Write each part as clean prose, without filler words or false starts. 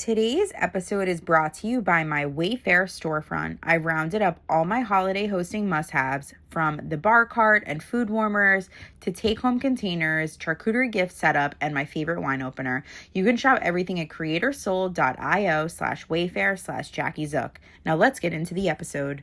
Today's episode is brought to you by my Wayfair storefront. I rounded up all my holiday hosting must-haves, from the bar cart and food warmers to take-home containers, charcuterie gift setup, and my favorite wine opener. You can shop everything at creatorsold.io/wayfair/JackyZook. Now let's get into the episode.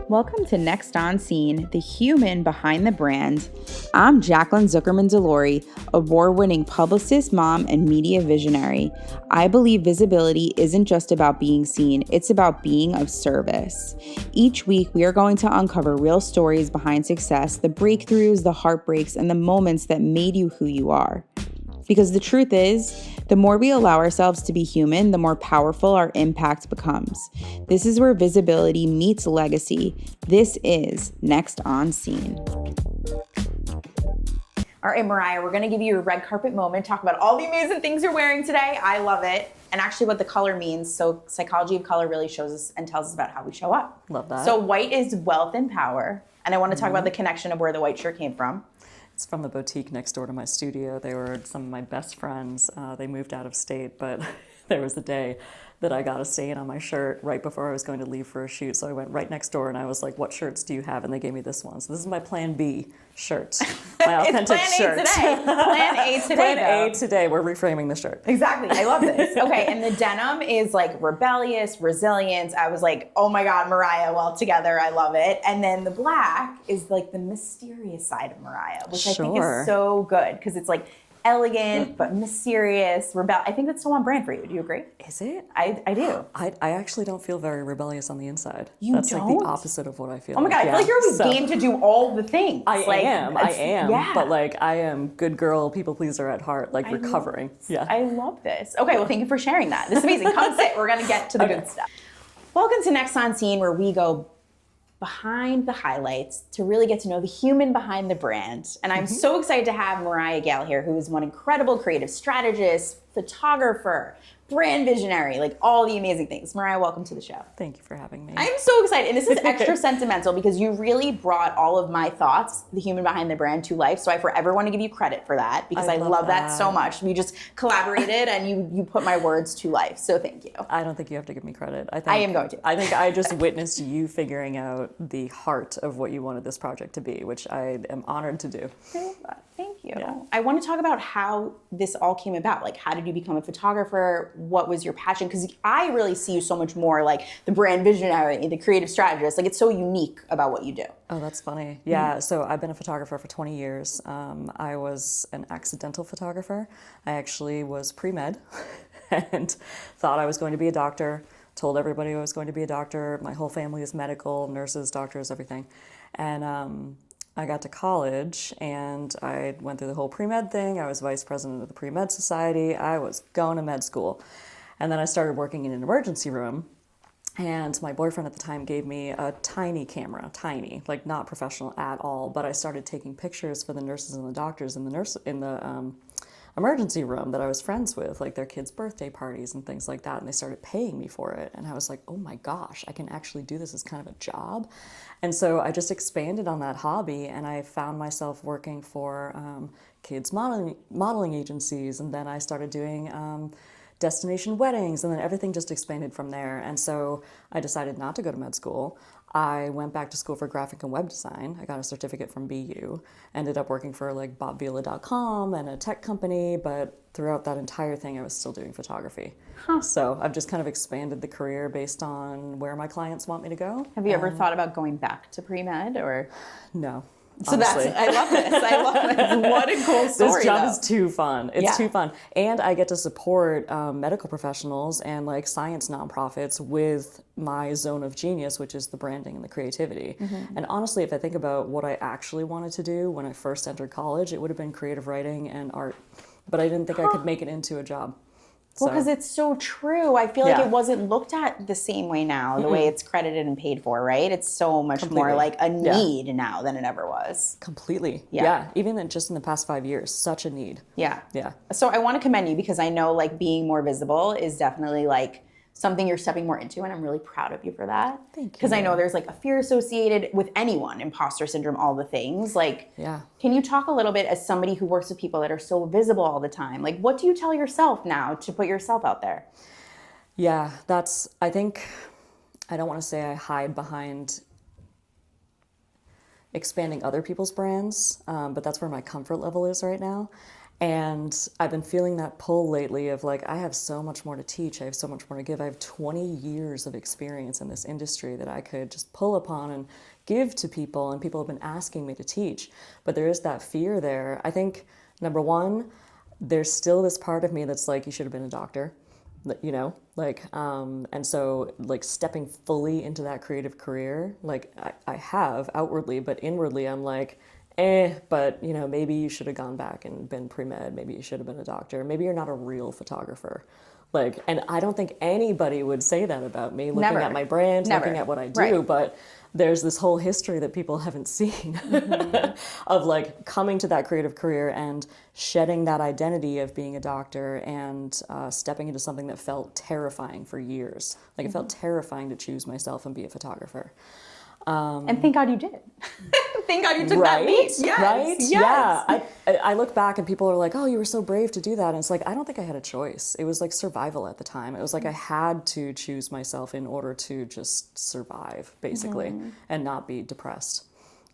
Welcome to Next On Scene, the human behind the brand. I'm Jaclyn Zukerman Delory, award-winning publicist, mom, and media visionary. I believe visibility isn't just about being seen, it's about being of service. Each week, we are going to uncover real stories behind success, the breakthroughs, the heartbreaks, and the moments that made you who you are. Because the truth is, the more we allow ourselves to be human, the more powerful our impact becomes. This is where visibility meets legacy. This is Next On Scene. All right, Mariah, we're gonna give you a red carpet moment, talk about all the amazing things you're wearing today. I love it. And actually what the color means. So psychology of color really shows us and tells us about how we show up. Love that. So white is wealth and power. And I want to talk about the connection of where the white shirt came from. It's from the boutique next door to my studio. They were some of my best friends. They moved out of state, but there was a day that I got a stain on my shirt right before I was going to leave for a shoot. So I went right next door and I was like, what shirts do you have? And they gave me this one. So this is my Plan B shirt. My authentic shirt. It's Plan A today. Plan A today. Plan A today. We're reframing the shirt. Exactly. I love this. Okay. And the denim is like rebellious, resilience. I was like, oh my God, Mariah, well together. I love it. And then the black is like the mysterious side of Mariah, which I think is so good because it's like elegant, but mysterious, I think that's so on brand for you. Do you agree? Is it? I do. I actually don't feel very rebellious on the inside. That's like the opposite of what I feel. Oh my God, I feel like you're always game to do all the things. I am. Yeah. But like, I am good girl, people pleaser at heart, like recovering. I love this. Okay, well, thank you for sharing that. This is amazing. Come sit. We're going to get to the good stuff. Welcome to Next On Scene, where we go behind the highlights to really get to know the human behind the brand. And I'm so excited to have Mariah Gale here, who is one incredible creative strategist, photographer, brand visionary, like all the amazing things. Mariah, welcome to the show. Thank you for having me. I'm so excited. And this is extra sentimental because you really brought all of my thoughts, the human behind the brand, to life. So I forever want to give you credit for that because I love that so much. We just collaborated and you put my words to life. So thank you. I don't think you have to give me credit. I am going to. I think I just witnessed you figuring out the heart of what you wanted this project to be, which I am honored to do. Thank you. Yeah. I want to talk about how this all came about. Like, how did you become a photographer? What was your passion? Because I really see you so much more like the brand visionary, the creative strategist. Like, it's so unique about what you do. Oh, that's funny. Yeah, so I've been a photographer for 20 years. I was an accidental photographer. I actually was pre-med and thought I was going to be a doctor. Told everybody I was going to be a doctor. My whole family is medical, nurses, doctors, everything. And I got to college and I went through the whole pre-med thing. I was vice president of the pre-med society. I was going to med school. And then I started working in an emergency room. And my boyfriend at the time gave me a tiny camera, like not professional at all. But I started taking pictures for the nurses and the doctors in the emergency room that I was friends with, like their kids' birthday parties and things like that. And they started paying me for it. And I was like, oh my gosh, I can actually do this as kind of a job. And so I just expanded on that hobby and I found myself working for kids modeling agencies. And then I started doing destination weddings, and then everything just expanded from there. And so I decided not to go to med school. I went back to school for graphic and web design. I got a certificate from BU. Ended up working for like BobVila.com and a tech company, but throughout that entire thing, I was still doing photography. So I've just kind of expanded the career based on where my clients want me to go. Have you ever thought about going back to pre-med or? No. So honestly. I love this. I love this. What a cool story. This job is too fun. It's too fun. And I get to support medical professionals and like science nonprofits with my zone of genius, which is the branding and the creativity. And honestly, if I think about what I actually wanted to do when I first entered college, it would have been creative writing and art. But I didn't think I could make it into a job. Well, because it's so true. I feel like it wasn't looked at the same way now, the way it's credited and paid for, right? It's so much more like a need now than it ever was. Completely. Yeah. Even just in the past 5 years, such a need. Yeah. Yeah. So I want to commend you because I know like being more visible is definitely like something you're stepping more into, and I'm really proud of you for that. Thank you. Because I know there's like a fear associated with anyone, imposter syndrome, all the things. Like, Yeah. Can you talk a little bit as somebody who works with people that are so visible all the time? Like, what do you tell yourself now to put yourself out there? Yeah, I think, I don't want to say I hide behind expanding other people's brands, but that's where my comfort level is right now. And I've been feeling that pull lately of like, I have so much more to teach. I have so much more to give. I have 20 years of experience in this industry that I could just pull upon and give to people. And people have been asking me to teach. But there is that fear there. I think, number one, there's still this part of me that's like, you should have been a doctor, you know? And so like stepping fully into that creative career, like I have outwardly, but inwardly I'm like, but maybe you should have gone back and been pre-med. Maybe you should have been a doctor. Maybe you're not a real photographer. And I don't think anybody would say that about me, looking at my brand, looking at what I do, but there's this whole history that people haven't seen of like coming to that creative career and shedding that identity of being a doctor and stepping into something that felt terrifying for years. Like it felt terrifying to choose myself and be a photographer. And thank God you did. Thank God you took that leap. Yes. Right? Yes. Yeah. I look back and people are like, oh, you were so brave to do that. And it's like, I don't think I had a choice. It was like survival at the time. It was like I had to choose myself in order to just survive, basically, and not be depressed.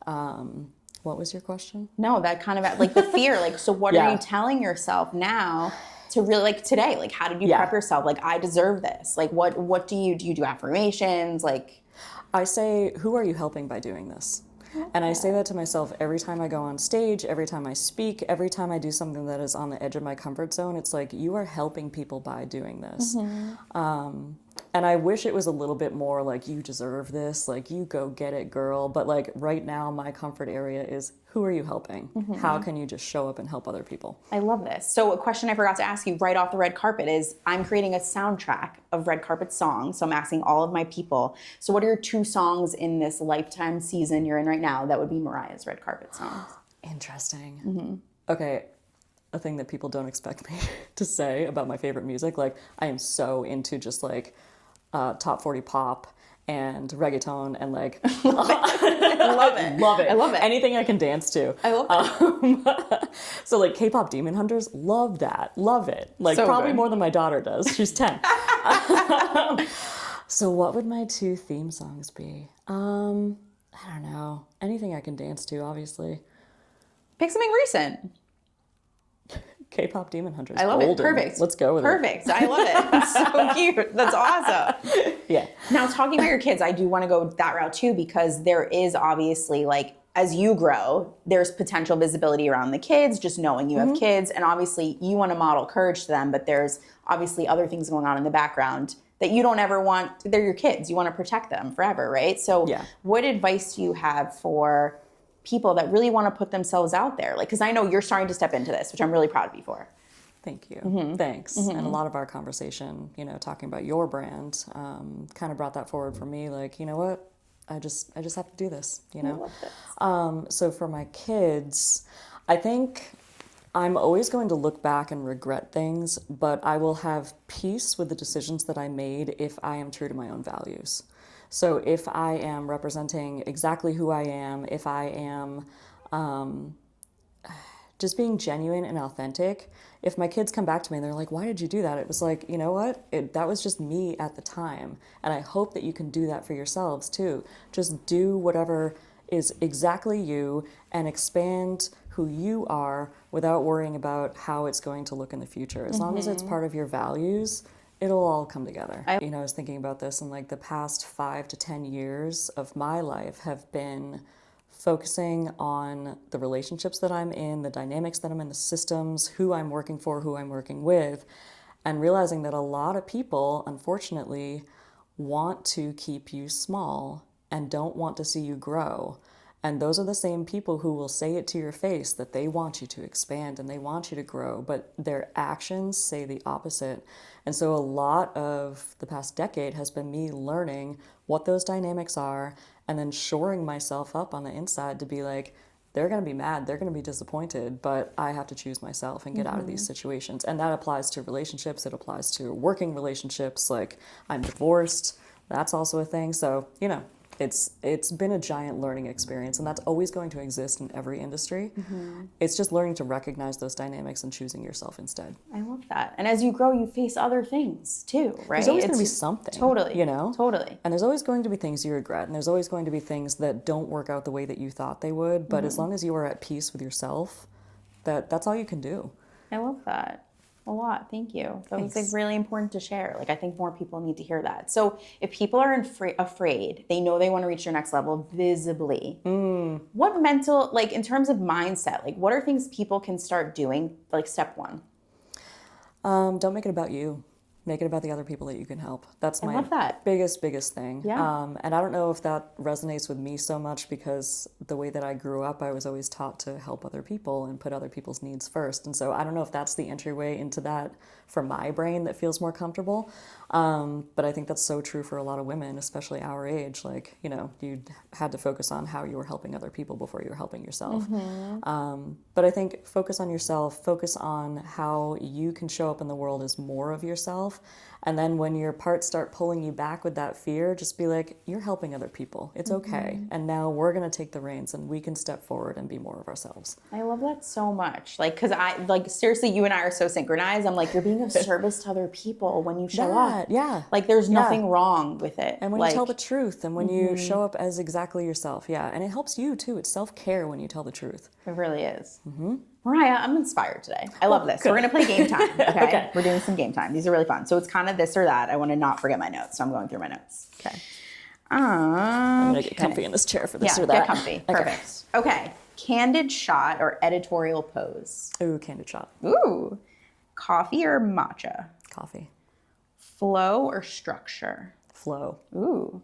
What was your question? No, that kind of like the fear. Like, so what are you telling yourself now to really like today? Like, how did you prep yourself? Like, I deserve this. Like, what do you do affirmations? Like, I say, who are you helping by doing this? And I say that to myself every time I go on stage, every time I speak, every time I do something that is on the edge of my comfort zone. It's like, you are helping people by doing this. And I wish it was a little bit more like, you deserve this, like, you go get it, girl. But like right now, my comfort area is, who are you helping? How can you just show up and help other people? I love this. So a question I forgot to ask you right off the red carpet is, I'm creating a soundtrack of red carpet songs. So I'm asking all of my people, so what are your 2 songs in this lifetime season you're in right now that would be Mariah's red carpet songs? Interesting. Okay. A thing that people don't expect me to say about my favorite music. Like, I am so into just like top 40 pop and reggaeton and like love it. I love it. Anything I can dance to. I love it. So like K-pop Demon Hunters, love that, love it. Like so probably good. more than my daughter does. She's 10. So what would my 2 theme songs be? I don't know. Anything I can dance to, obviously. Pick something recent. K-pop Demon Hunters. I love Golden. it. Perfect. Let's go with Perfect. I love it. That's so cute. That's awesome. Yeah. Now, talking about your kids, I do want to go that route too, because there is obviously, like, as you grow, there's potential visibility around the kids, just knowing you have kids. And obviously you want to model courage to them, but there's obviously other things going on in the background that you don't ever want. They're your kids. You want to protect them forever, right? So what advice do you have for people that really want to put themselves out there? Like, because I know you're starting to step into this, which I'm really proud of you for. Thank you. Thanks. And a lot of our conversation, talking about your brand, kind of brought that forward for me. Like, you know what? I just have to do this, I love this. So for my kids, I think I'm always going to look back and regret things, but I will have peace with the decisions that I made if I am true to my own values. So if I am representing exactly who I am, if I am just being genuine and authentic, if my kids come back to me and they're like, why did you do that? It was like, you know what? That was just me at the time. And I hope that you can do that for yourselves too. Just do whatever is exactly you and expand who you are without worrying about how it's going to look in the future. As long as it's part of your values, it'll all come together. I was thinking about this, and like the past 5 to 10 years of my life have been focusing on the relationships that I'm in, the dynamics that I'm in, the systems, who I'm working for, who I'm working with, and realizing that a lot of people, unfortunately, want to keep you small and don't want to see you grow. And those are the same people who will say it to your face that they want you to expand and they want you to grow, but their actions say the opposite. And so a lot of the past decade has been me learning what those dynamics are and then shoring myself up on the inside to be like, they're going to be mad, they're going to be disappointed, but I have to choose myself and get out of these situations. And that applies to relationships. It applies to working relationships. Like, I'm divorced. That's also a thing. So, you know, it's been a giant learning experience, and that's always going to exist in every industry. It's just learning to recognize those dynamics and choosing yourself instead. I love that. And as you grow, you face other things too, right? There's always going to be something. Totally. You know? Totally. And there's always going to be things you regret, and there's always going to be things that don't work out the way that you thought they would. But as long as you are at peace with yourself, that's all you can do. I love that a lot. Thank you. That was like really important to share. Like, I think more people need to hear that. So if people are afraid, they know they want to reach their next level visibly. What mental, like in terms of mindset, like what are things people can start doing? Like step one. Don't make it about you. Make it about the other people that you can help. That's my biggest thing. Yeah. And I don't know if that resonates with me so much because the way that I grew up, I was always taught to help other people and put other people's needs first. And so I don't know if that's the entryway into that for my brain that feels more comfortable. But I think that's so true for a lot of women, especially our age. Like, you know, you had to focus on how you were helping other people before you were helping yourself. But I think focus on yourself, focus on how you can show up in the world as more of yourself. And then when your parts start pulling you back with that fear, just be like, you're helping other people. It's okay. And now we're going to take the reins and we can step forward and be more of ourselves. I love that so much. Like, because seriously, you and I are so synchronized. I'm like, you're being of service to other people when you show up. Yeah. Like, there's nothing wrong with it. And when you tell the truth and when you show up as exactly yourself. Yeah. And it helps you too. It's self-care when you tell the truth. It really is. Mariah, I'm inspired today. I love this. Good. We're going to play game time. Okay? We're doing some game time. These are really fun. So it's kind of this or that. I want to not forget my notes. So I'm going through my notes. Okay. I'm going to get comfy in this chair for this or that. Get comfy. Perfect. Okay. Candid shot or editorial pose? Ooh, candid shot. Ooh. Coffee or matcha? Coffee. Flow or structure? Flow. Ooh.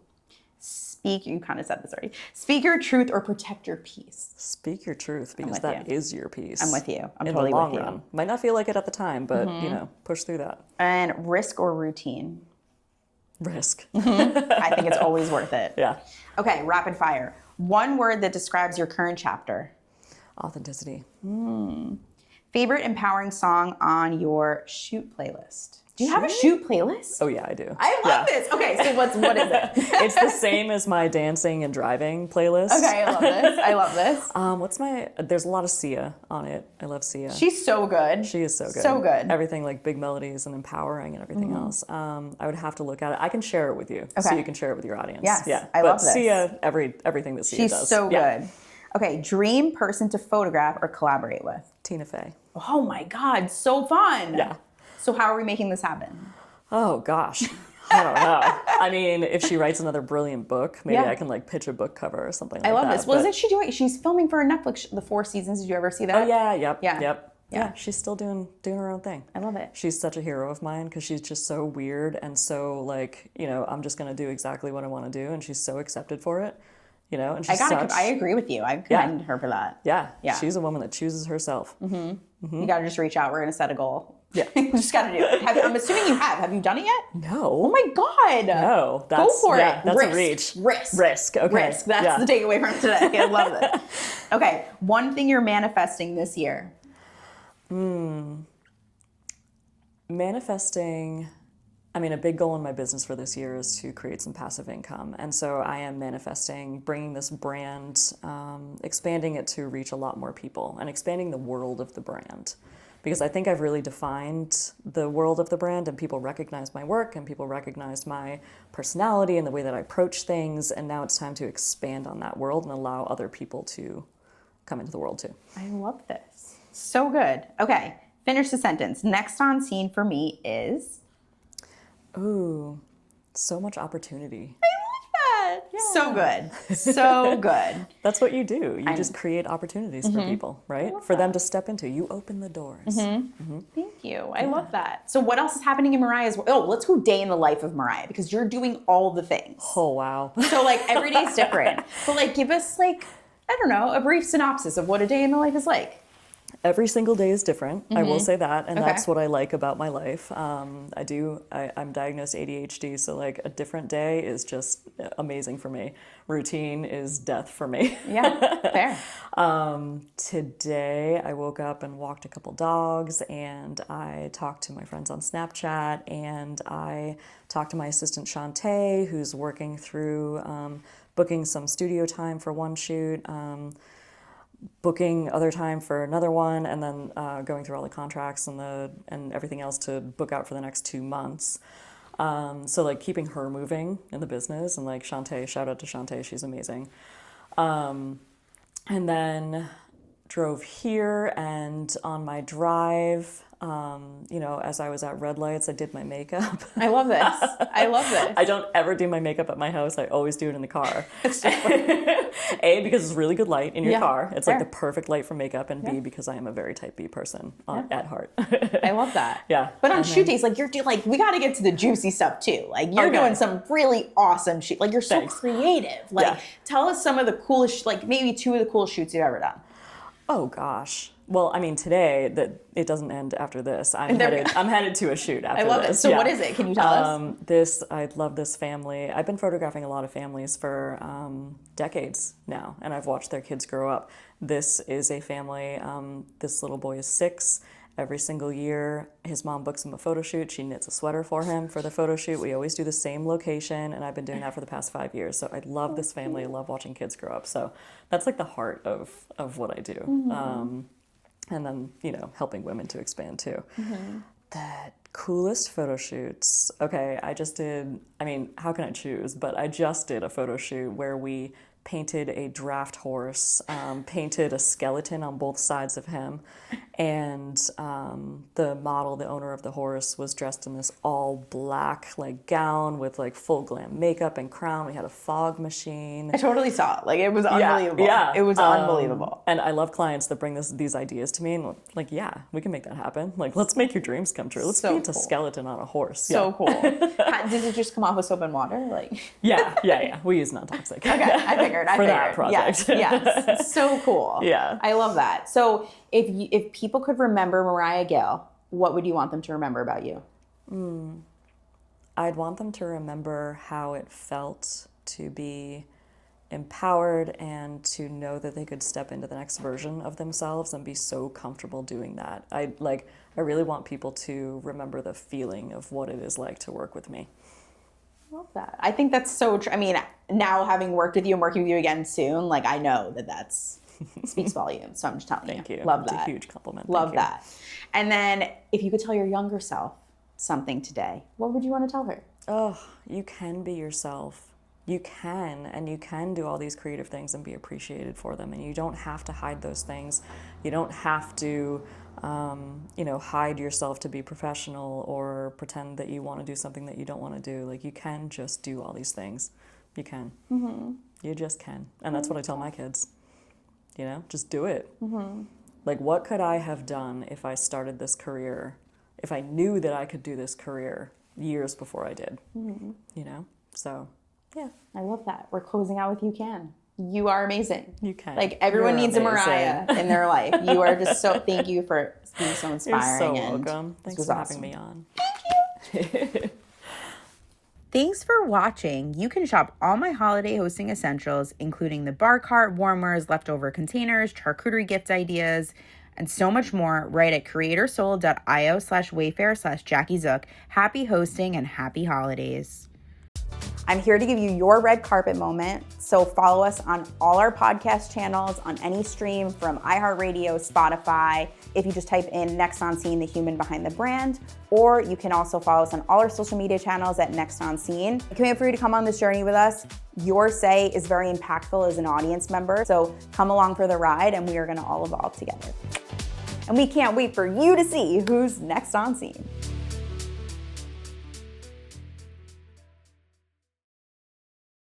You kind of said this already. Speak your truth or protect your peace? Speak your truth because that is your peace. I'm with you. I'm in totally the long with you. Run. Might not feel like it at the time, but you know, push through that. And risk or routine? Risk. I think it's always worth it. Yeah. Okay, rapid fire. One word that describes your current chapter? Authenticity. Favorite empowering song on your shoot playlist? Do you have a shoot playlist? Oh yeah, I do. I love this. Okay, so what is it? It's the same as my dancing and driving playlist. Okay, I love this. I love this. There's a lot of Sia on it. I love Sia. She's so good. She is so good. So good. Everything like big melodies and empowering and everything else. I would have to look at it. I can share it with you so you can share it with your audience. Yes, yeah. I love this. Sia, everything that Sia does. She's so good. Okay, dream person to photograph or collaborate with? Tina Fey. Oh my God, so fun. Yeah. So how are we making this happen? Oh gosh, I don't know. I mean, if she writes another brilliant book, maybe I can like pitch a book cover or something like that. I love this. Well, isn't she doing? She's filming for a Netflix, the 4 seasons. Did you ever see that? Oh yeah, yep. Yeah. She's still doing her own thing. I love it. She's such a hero of mine because she's just so weird and so like, you know, I'm just gonna do exactly what I want to do, and she's so accepted for it. You know, and I agree with you. I commend her for that. Yeah. She's a woman that chooses herself. You gotta just reach out. We're gonna set a goal. Yeah. You just gotta do it. I'm assuming you have. Have you done it yet? No. Oh my God. No. Go for it. That's a reach. Risk. Okay. Risk. That's the takeaway from today. I love it. Okay. One thing you're manifesting this year. Manifesting. I mean, a big goal in my business for this year is to create some passive income. And so I am manifesting bringing this brand, expanding it to reach a lot more people and expanding the world of the brand. Because I think I've really defined the world of the brand and people recognize my work and people recognize my personality and the way that I approach things. And now it's time to expand on that world and allow other people to come into the world too. I love this. So good. Okay, finish the sentence. Next on scene for me is... Ooh, so much opportunity. I love that. Yeah. So good. So good. That's what you do. You just create opportunities for people, right? For them to step into. You open the doors. Thank you. I love that. So what else is happening in Mariah's world? Oh, let's go day in the life of Mariah because you're doing all the things. Oh, wow. So like every day's different. But like give us like, I don't know, a brief synopsis of what a day in the life is like. Every single day is different. I will say that, and Okay. that's what I like about my life. I'm diagnosed ADHD, so like a different day is just amazing for me. Routine is death for me. Yeah, fair. Today I woke up and walked a couple dogs, and I talked to my friends on Snapchat, and I talked to my assistant Shantae, who's working through booking some studio time for one shoot, booking other time for another one, and then going through all the contracts and everything else to book out for the next 2 months. So like keeping her moving in the business, and like Shantae, shout out to Shantae, she's amazing. And then drove here, and on my drive, as I was at red lights, I did my makeup. I love this. I love this. I don't ever do my makeup at my house. I always do it in the car. A, because it's really good light in your car. It's like the perfect light for makeup. And B, because I am a very type B person at heart. I love that. Yeah. But on shoot days, like we got to get to the juicy stuff too. Like you're doing some really awesome shoot. Like you're so creative. Like tell us some of the coolest, like maybe 2 of the coolest shoots you've ever done. Oh gosh. Well, I mean, today that it doesn't end after this. I'm headed to a shoot after this. I love it. So what is it? Can you tell us? I love this family. I've been photographing a lot of families for decades now, and I've watched their kids grow up. This is a family. This little boy is 6. Every single year, his mom books him a photo shoot. She knits a sweater for him for the photo shoot. We always do the same location, and I've been doing that for the past 5 years. So I love this family. I love watching kids grow up. So that's like the heart of what I do. Mm-hmm. And then, helping women to expand too. Mm-hmm. The coolest photo shoots. Okay, how can I choose? But I just did a photo shoot where we painted a draft horse, painted a skeleton on both sides of him, and the model, the owner of the horse, was dressed in this all black gown with full glam makeup and crown. We had a fog machine. I totally saw it. It was unbelievable. Yeah. It was unbelievable. And I love clients that bring these ideas to me and we can make that happen. Let's make your dreams come true. Let's paint a skeleton on a horse. So cool. Did it just come off with soap and water? Yeah. We use non-toxic. Okay, I figured. For that project. Yes. So cool. Yeah. I love that. So if people could remember Mariah Gale, what would you want them to remember about you? I'd want them to remember how it felt to be empowered and to know that they could step into the next version of themselves and be so comfortable doing that. I really want people to remember the feeling of what it is like to work with me. Love that. I think that's so true. I mean, now having worked with you and working with you again soon, I know that speaks volumes. So I'm just telling you. Thank you. Love that. It's a huge compliment. Love that. And then if you could tell your younger self something today, what would you want to tell her? Oh, you can be yourself. You can, and you can do all these creative things and be appreciated for them. And you don't have to hide those things. You don't have to hide yourself to be professional or pretend that you want to do something that you don't want to do. You can just do all these things. You can. Mm-hmm. You just can. And that's what I tell my kids. Just do it. Mm-hmm. What could I have done if I started this career, if I knew that I could do this career years before I did? Mm-hmm. So, yeah. I love that. We're closing out with you can. You are amazing. You can. Everyone needs a Mariah in their life. You are just thank you for being so inspiring. You're so welcome. Thanks for having me on. Thank you. Thanks for watching. You can shop all my holiday hosting essentials, including the bar cart, warmers, leftover containers, charcuterie gift ideas, and so much more right at creatorsolo.io/wayfair/JackyZook. Happy hosting and happy holidays. I'm here to give you your red carpet moment. So follow us on all our podcast channels, on any stream from iHeartRadio, Spotify. If you just type in Next On Scene, the human behind the brand, or you can also follow us on all our social media channels at Next On Scene. I can't wait for you to come on this journey with us. Your say is very impactful as an audience member. So come along for the ride and we are gonna all evolve together. And we can't wait for you to see who's next on scene.